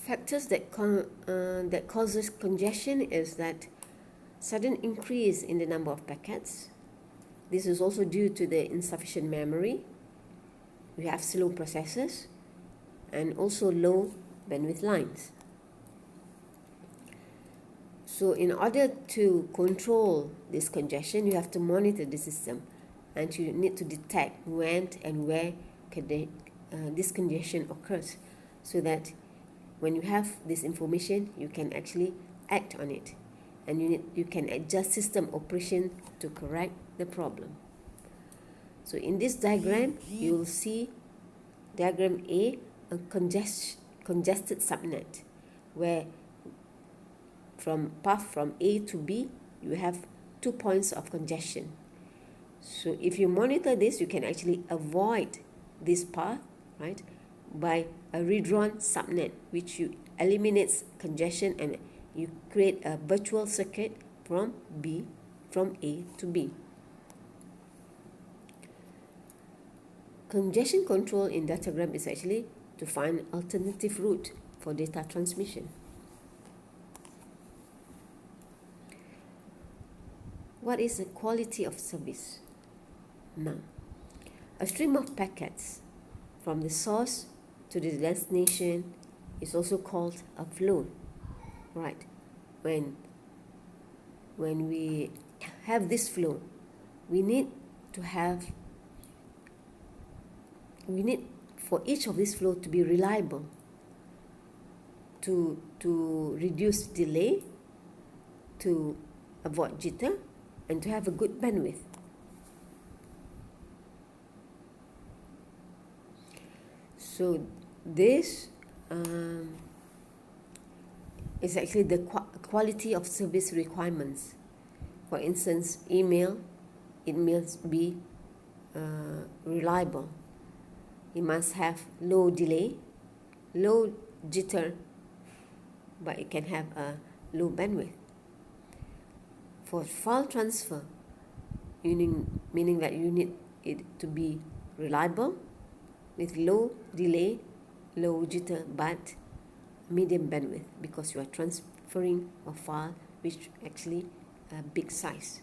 Factors that causes congestion is that sudden increase in the number of packets. This is also due to the insufficient memory. We have slow processors and also low bandwidth lines. So in order to control this congestion, you have to monitor the system, and you need to detect when and where this congestion occurs, so that when you have this information, you can actually act on it, and you can adjust system operation to correct the problem. So in this diagram, you will see diagram A, a congested subnet, where from path from A to B, you have 2 points of congestion. So if you monitor this, you can actually avoid this path, right, by a redrawn subnet, which you eliminates congestion and you create a virtual circuit from A to B. Congestion control in datagram is actually to find alternative route for data transmission. What is the quality of service? Now, a stream of packets from the source to the destination is also called a flow, right? When we have this flow, we need for each of this flow to be reliable, to reduce delay, to avoid jitter, and to have a good bandwidth. So this is actually the quality of service requirements. For instance, email, it must be reliable. It must have low delay, low jitter, but it can have a low bandwidth. For file transfer, meaning that you need it to be reliable with low delay, low jitter, but medium bandwidth, because you are transferring a file which actually a big size.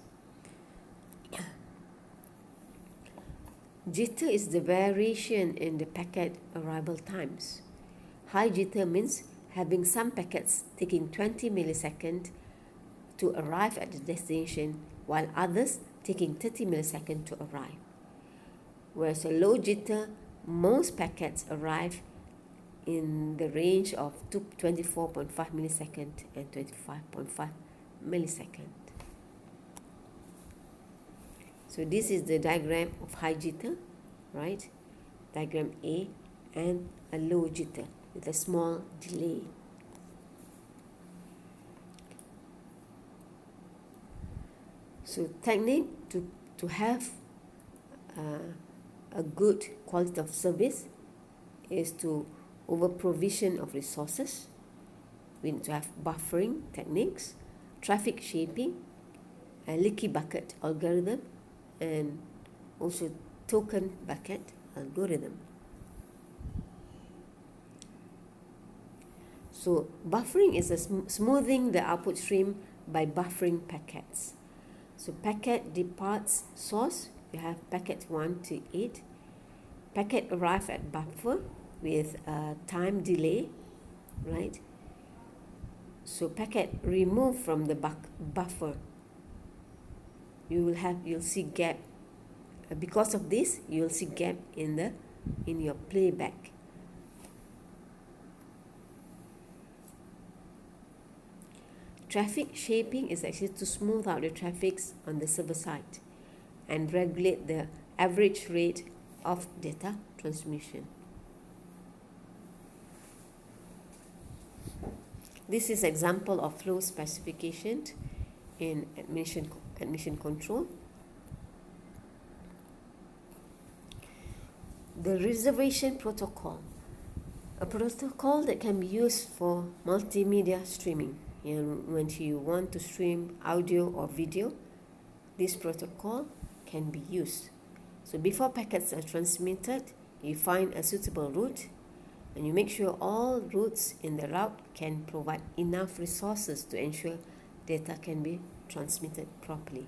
Jitter is the variation in the packet arrival times. High jitter means having some packets taking 20 milliseconds to arrive at the destination, while others taking 30 milliseconds to arrive. Whereas a low jitter, most packets arrive in the range of 24.5 milliseconds and 25.5 milliseconds. So this is the diagram of high jitter, right? Diagram A, and a low jitter with a small delay. So technique to have a good quality of service is to over provision of resources. We need to have buffering techniques, traffic shaping, a leaky bucket algorithm, and also token bucket algorithm. So buffering is smoothing the output stream by buffering packets. So packet departs source, you have packet 1 to 8. Packet arrive at buffer with a time delay, right? So packet removed from the buffer, you'll see gap. Because of this, you'll see gap in your playback. Traffic shaping is actually to smooth out the traffics on the server side and regulate the average rate of data transmission. This is example of flow specification in admission control. The reservation protocol, a protocol that can be used for multimedia streaming. When you want to stream audio or video, this protocol can be used. So before packets are transmitted, you find a suitable route, and you make sure all routes in the route can provide enough resources to ensure data can be transmitted properly.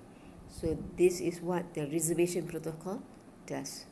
So this is what the reservation protocol does.